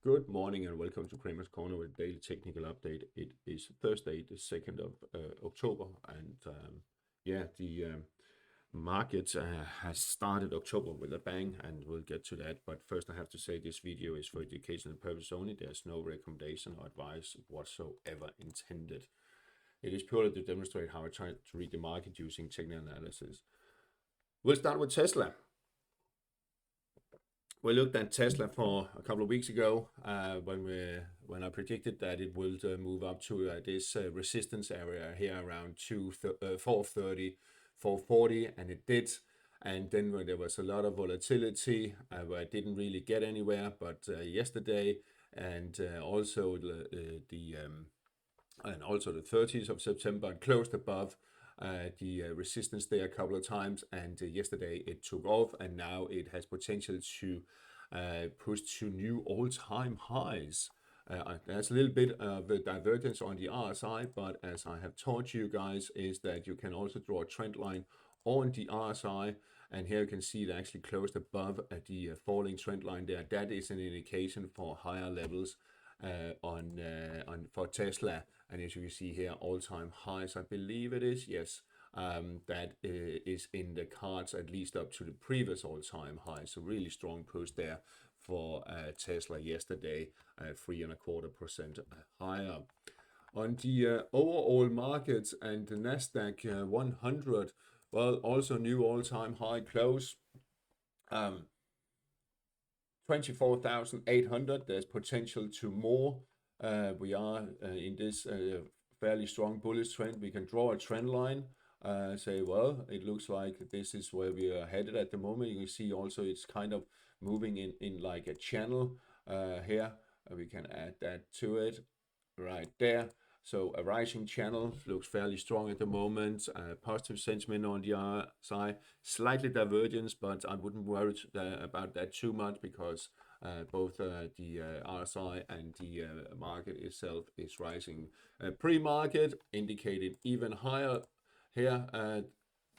Good morning and welcome to Kramer's Corner with daily technical update. It is Thursday, the 2nd of October, and the market has started October with a bang, and we'll get to that. But first, I have to say this video is for educational purpose only. There's no recommendation or advice whatsoever intended. It is purely to demonstrate how I try to read the market using technical analysis. We'll start with Tesla. We looked at Tesla for a couple of weeks ago when I predicted that it would move up to this resistance area here around 430, 440, and it did. And then when there was a lot of volatility where it didn't really get anywhere, but yesterday and also the 30th of September closed above the resistance there a couple of times, and yesterday it took off, and now it has potential to push to new all-time highs. There's a little bit of a divergence on the RSI, but as I have taught you guys, is that you can also draw a trend line on the RSI, and here you can see it actually closed above at the falling trend line there. That is an indication for higher levels for Tesla, and as you can see here, all-time highs, I believe it is, yes, that is in the cards, at least up to the previous all-time high. So really strong push there for Tesla yesterday, 3.25% higher. On the overall markets and the Nasdaq 100, well, also new all-time high close. 24,800. There's potential to more. We are in this fairly strong bullish trend. We can draw a trend line, say, well, it looks like this is where we are headed at the moment. You can see also it's kind of moving in like a channel here. We can add that to it right there. So a rising channel looks fairly strong at the moment. Positive sentiment on the side, slightly divergence, but I wouldn't worry about that too much because both the RSI and the market itself is rising. Pre-market indicated even higher here, about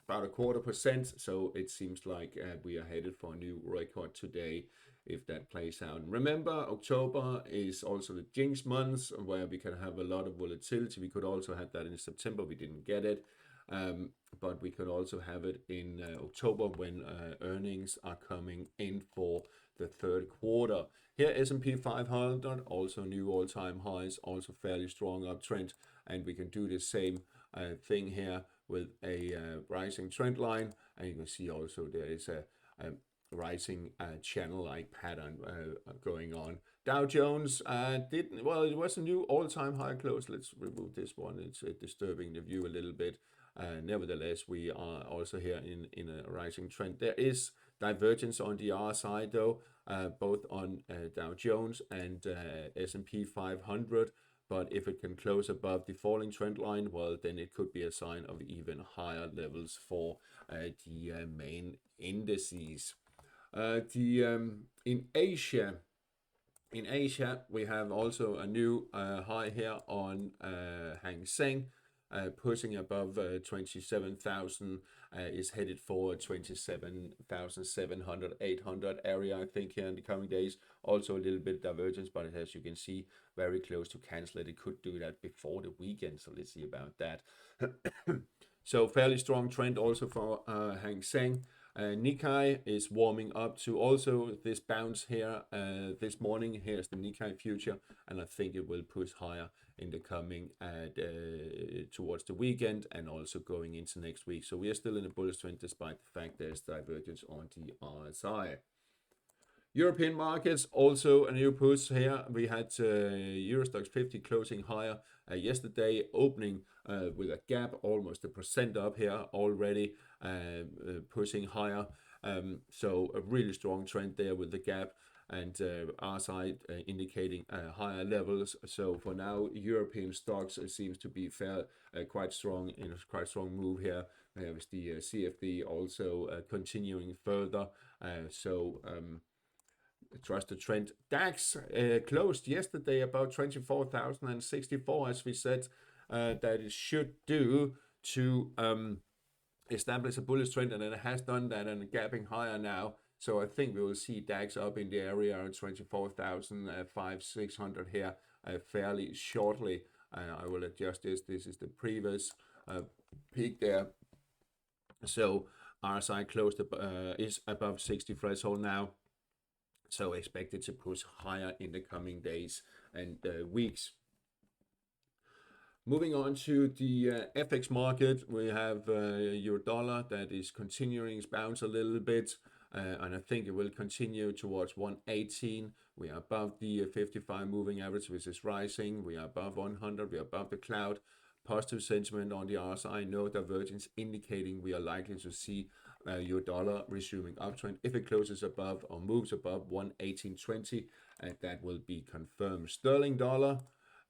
0.25%. So it seems like we are headed for a new record today if that plays out. Remember, October is also the jinx month where we can have a lot of volatility. We could also have that in September. We didn't get it, but we could also have it in October when earnings are coming in for the third quarter. Here, S&P 500, also new all-time highs, also fairly strong uptrend, and we can do the same thing here with a rising trend line, and you can see also there is a rising channel-like pattern going on. Dow Jones it was a new all-time high close. Let's remove this one. It's disturbing the view a little bit. Nevertheless, we are also here in a rising trend. There is divergence on the RSI though, both on Dow Jones and S&P 500. But if it can close above the falling trend line, well, then it could be a sign of even higher levels for the main indices. In Asia, we have also a new high here on Hang Seng, pushing above 27,000, is headed for 27,700, 800 area, I think, here in the coming days. Also a little bit divergence, but as you can see, very close to cancel it. It could do that before the weekend, so let's see about that. So fairly strong trend also for Hang Seng. Nikkei is warming up to also this bounce here this morning. Here's the Nikkei future, and I think it will push higher in the coming towards the weekend and also going into next week. So we are still in a bullish trend despite the fact there's divergence on the RSI. European markets, also a new push here. We had EuroStoxx50 closing higher yesterday, opening with a gap, almost 1% up here already, pushing higher. So a really strong trend there with the gap, and RSI indicating higher levels. So for now, European stocks seems to be quite strong, in a quite strong move here. There is the CFD also continuing further. Trust the trend. DAX closed yesterday about 24,064, as we said that it should do to establish a bullish trend, and it has done that and gapping higher now. So I think we will see DAX up in the area of 24,500-600 here fairly shortly. I will adjust this. This is the previous peak there. So RSI closed is above 60 threshold now. So expected to push higher in the coming days and weeks. Moving on to the FX market, we have euro dollar that is continuing its bounce a little bit, and I think it will continue towards 118. We are above the 55 moving average, which is rising. We are above 100. We are above the cloud. Positive sentiment on the RSI, no divergence, indicating we are likely to see euro dollar resuming uptrend. If it closes above or moves above 118.20, that will be confirmed. Sterling dollar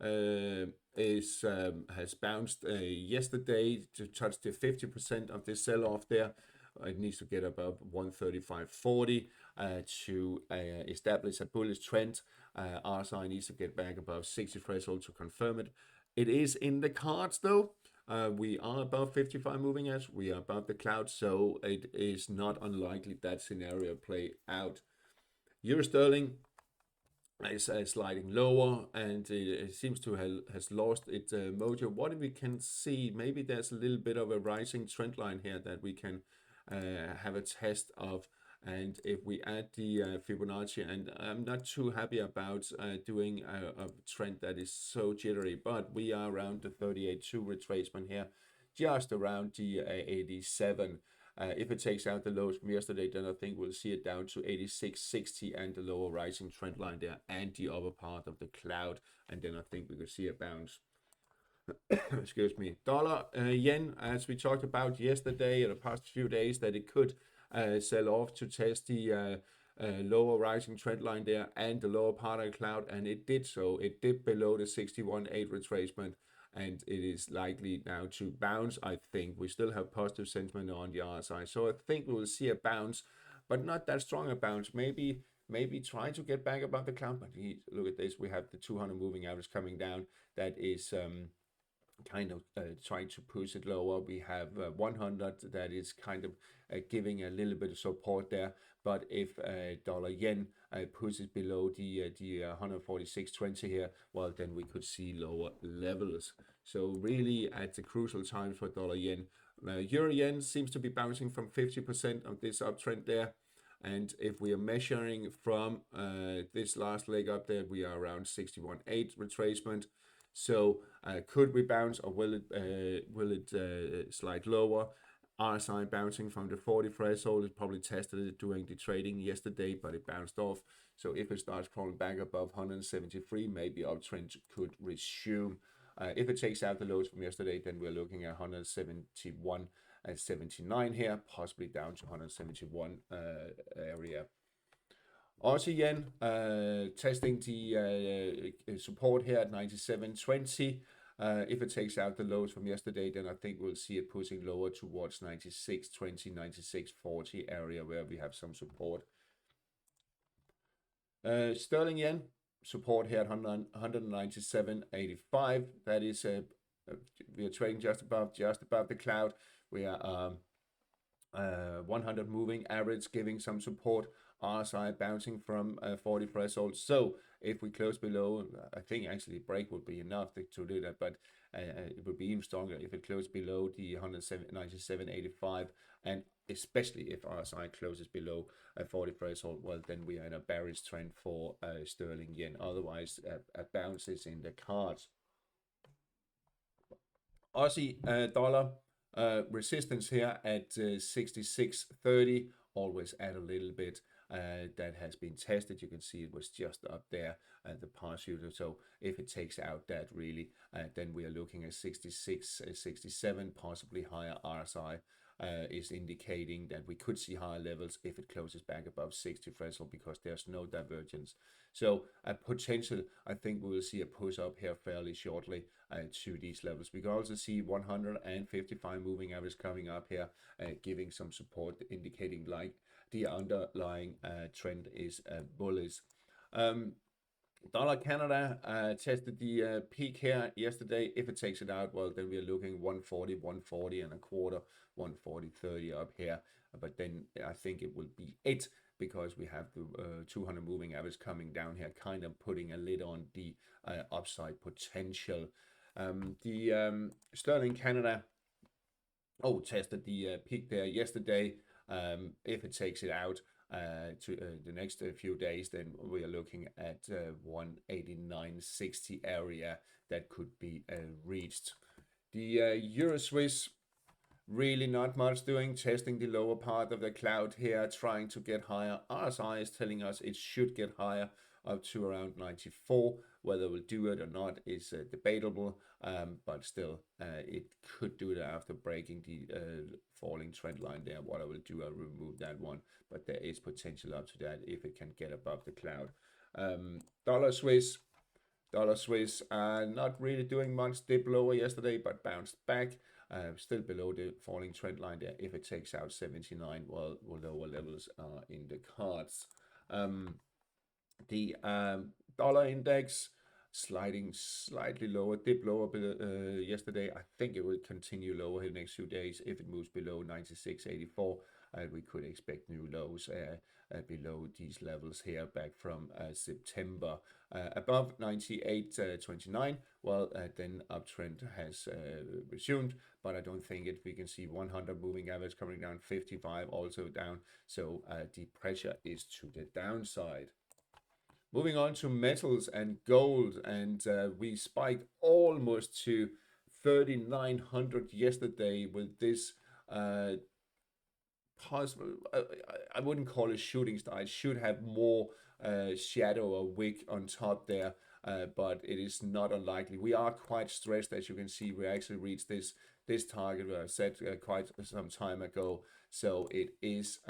has bounced yesterday to touch the 50% of this sell-off there. It needs to get above 135.40 to establish a bullish trend. RSI needs to get back above 60 threshold to confirm it. It is in the cards though. We are above 55 moving average. We are above the cloud, so it is not unlikely that scenario play out. Euro sterling is sliding lower, and it seems to has lost its mojo. What we can see, maybe there's a little bit of a rising trend line here that we can have a test of. And if we add the Fibonacci, and I'm not too happy about doing a trend that is so jittery, but we are around the 38.2 retracement here, just around the 87. If it takes out the lows from yesterday, then I think we'll see it down to 86.60 and the lower rising trend line there and the upper part of the cloud. And then I think we could see a bounce. Excuse me. Dollar, yen, as we talked about yesterday or the past few days, that it could sell off to test the lower rising trend line there and the lower part of the cloud, and it did so. It dipped below the 61.8 retracement, and it is likely now to bounce. I think we still have positive sentiment on the RSI, so I think we will see a bounce, but not that strong a bounce. Maybe try to get back above the cloud, but look at this. We have the 200 moving average coming down. That is kind of trying to push it lower. We have 100 that is kind of giving a little bit of support there. But if dollar yen pushes below the 146.20 here, well, then we could see lower levels. So really at the crucial time for dollar yen. Euro yen seems to be bouncing from 50% of this uptrend there. And if we are measuring from this last leg up there, we are around 61.8 retracement. So could we bounce, or will it slide lower? RSI bouncing from the 40 threshold. It probably tested it during the trading yesterday, but it bounced off. So if it starts crawling back above 173, maybe uptrend could resume. If it takes out the lows from yesterday, then we're looking at 171 and 79 here, possibly down to 171 area. Aussie yen testing the support here at 97.20. If it takes out the lows from yesterday, then I think we'll see it pushing lower towards 96.20, 96.40 area where we have some support. Sterling yen support here at 197.85. That is we are trading just above the cloud. We are 100 moving average giving some support. RSI bouncing from 40 threshold. So if we close below, I think actually break would be enough to do that, but it would be even stronger if it closed below the 197.85, and especially if RSI closes below 40 threshold, well, then we are in a bearish trend for sterling yen. Otherwise, a bounce is in the cards. Aussie dollar resistance here at 66.30. Always add a little bit. That has been tested. You can see it was just up there at the past year. So if it takes out that really, then we are looking at 66, 67, possibly higher. RSI is indicating that we could see higher levels if it closes back above 60 threshold, because there's no divergence. So a potential, I think we will see a push up here fairly shortly to these levels. We can also see 155 moving average coming up here, giving some support, indicating like the underlying trend is bullish. Dollar Canada tested the peak here yesterday. If it takes it out, well, then we are looking 140, 140 and a quarter, 140.30 up here. But then I think it will be it because we have the 200 moving average coming down here, kind of putting a lid on the upside potential. The sterling Canada tested the peak there yesterday. If it takes it out to the next few days, then we are looking at 189.60 area that could be reached. The Euro Swiss, really not much doing, testing the lower part of the cloud here, trying to get higher. RSI is telling us it should get higher, up to around 94. Whether we'll do it or not is debatable, but still it could do it after breaking the falling trend line there. What I will do, I'll remove that one, but there is potential up to that if it can get above the cloud. Dollar Swiss, not really doing much, dip lower yesterday but bounced back. Still below the falling trend line there. If it takes out 79, well, lower levels are in the cards. The dollar index sliding slightly lower, dip lower yesterday. I think it will continue lower here the next few days. If it moves below 96.84, we could expect new lows below these levels here back from September. Above 98.29, well, then uptrend has resumed, but I don't think we can see 100 moving average coming down, 55 also down, so the pressure is to the downside. Moving on to metals and gold, and we spiked almost to 3,900 yesterday with this possible, I wouldn't call it shooting star. It should have more shadow or wick on top there, but it is not unlikely. We are quite stressed, as you can see. We actually reached this target set quite some time ago, so it is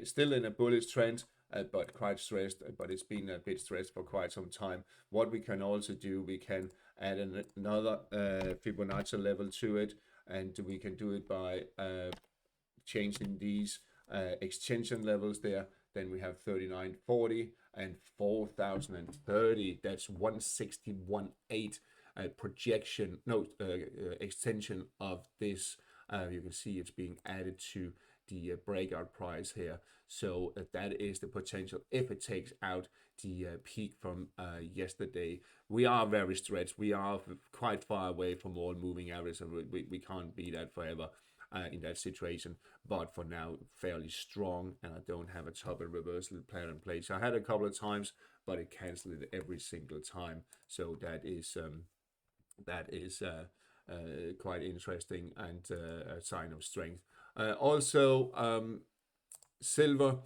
still in a bullish trend. But quite stressed, but it's been a bit stressed for quite some time. What we can also do, we can add another Fibonacci level to it, and we can do it by changing these extension levels there. Then we have 39.40 and 4,030. That's 161.8 projection, extension of this. You can see it's being added to the breakout price here, so that is the potential if it takes out the peak from yesterday. We are very stretched. We are quite far away from all moving averages, and we can't be that forever in that situation, but for now fairly strong, and I don't have a top and reversal plan in place. I had a couple of times, but it canceled it every single time, so that is quite interesting and a sign of strength. Also, silver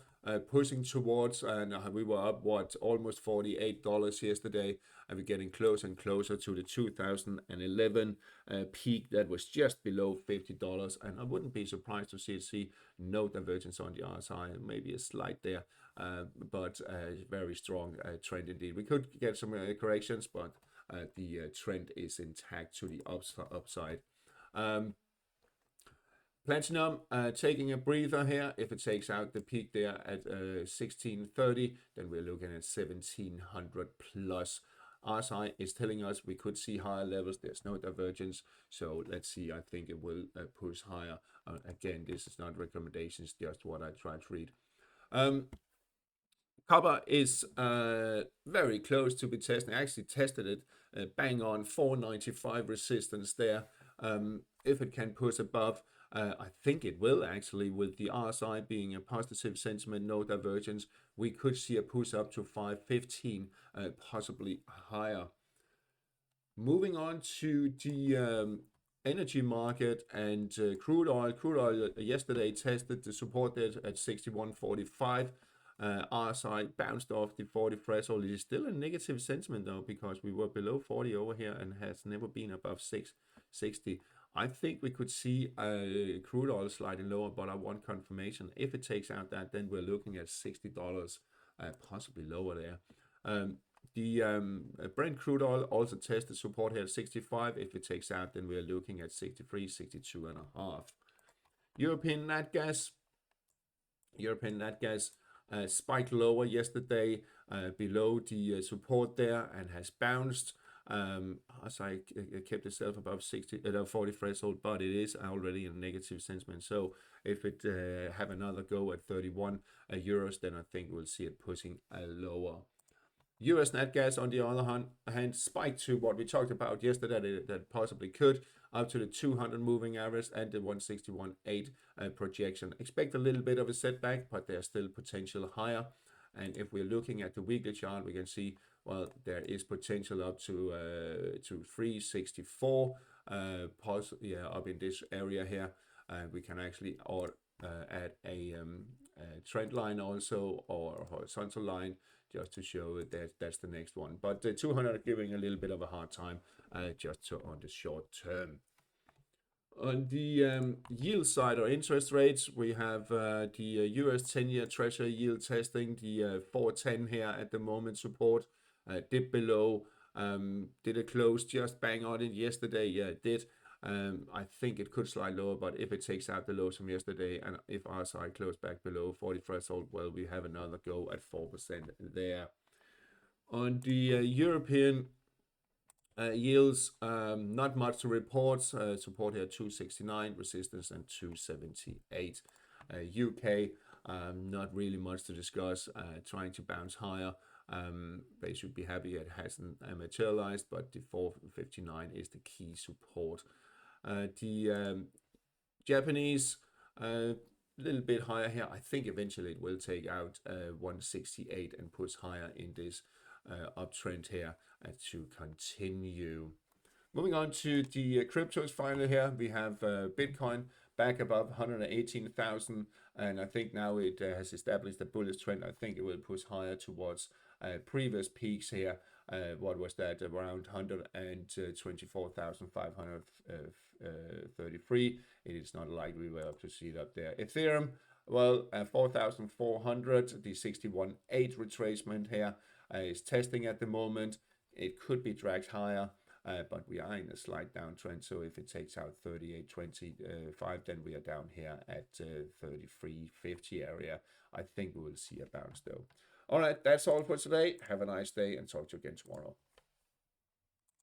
pushing towards, and we were up almost $48 yesterday, and we're getting closer and closer to the 2011 peak that was just below $50, and I wouldn't be surprised to see no divergence on the RSI, maybe a slight there, but very strong trend indeed. We could get some corrections, but the trend is intact to the upside. Platinum taking a breather here. If it takes out the peak there at 1630, then we're looking at 1700 plus. RSI is telling us we could see higher levels. There's no divergence, so let's see. I think it will push higher. Again, this is not recommendations, just what I try to read. Copper is very close to be testing. I actually tested it bang on 495 resistance there. If it can push above, I think it will actually, with the RSI being a positive sentiment, no divergence, we could see a push up to 515, possibly higher. Moving on to the energy market and crude oil. Crude oil yesterday tested the support there at 61.45. RSI bounced off the 40 threshold. It is still a negative sentiment though, because we were below 40 over here and has never been above 660. I think we could see crude oil sliding lower, but I want confirmation. If it takes out that, then we're looking at $60, possibly lower there. The Brent crude oil also tested support here at 65. If it takes out, then we're looking at 63, 62 and a half. European nat gas spiked lower yesterday, below the support there, and has bounced. as I kept itself above 40 threshold, but it is already in a negative sentiment. So if it have another go at 31 euros, then I think we'll see it pushing lower. US nat gas, on the other hand, spiked to what we talked about yesterday that possibly could, up to the 200 moving average and the 161.8 projection. Expect a little bit of a setback, but there's still potential higher. And if we're looking at the weekly chart, we can see, well, there is potential up to 364, up in this area here. We can actually add a trend line also, or a horizontal line, just to show that that's the next one. But the 200 are giving a little bit of a hard time on the short term. On the yield side or interest rates, we have the US 10-year Treasury yield testing the 410 here at the moment support. Dip below. Did it close just bang on it yesterday? Yeah, it did. I think it could slide lower, but if it takes out the lows from yesterday, and if our side close back below 40 threshold, well, we have another go at 4% there. On the European yields, not much to report. Support here 269, resistance and 278. UK, not really much to discuss. Trying to bounce higher. They should be happy it hasn't materialized, but the 459 is the key support. The Japanese, a little bit higher here. I think eventually it will take out 168 and push higher in this uptrend here to continue. Moving on to the cryptos finally here, we have Bitcoin back above 118,000, and I think now it has established a bullish trend. I think it will push higher towards previous peaks here. What was that? Around 124,533. It is not likely we will have to see it up there. Ethereum, well, 4,400. The 61.8 retracement here is testing at the moment. It could be dragged higher, but we are in a slight downtrend. So if it takes out 38.25, then we are down here at 33.50 area. I think we will see a bounce though. All right, that's all for today. Have a nice day and talk to you again tomorrow.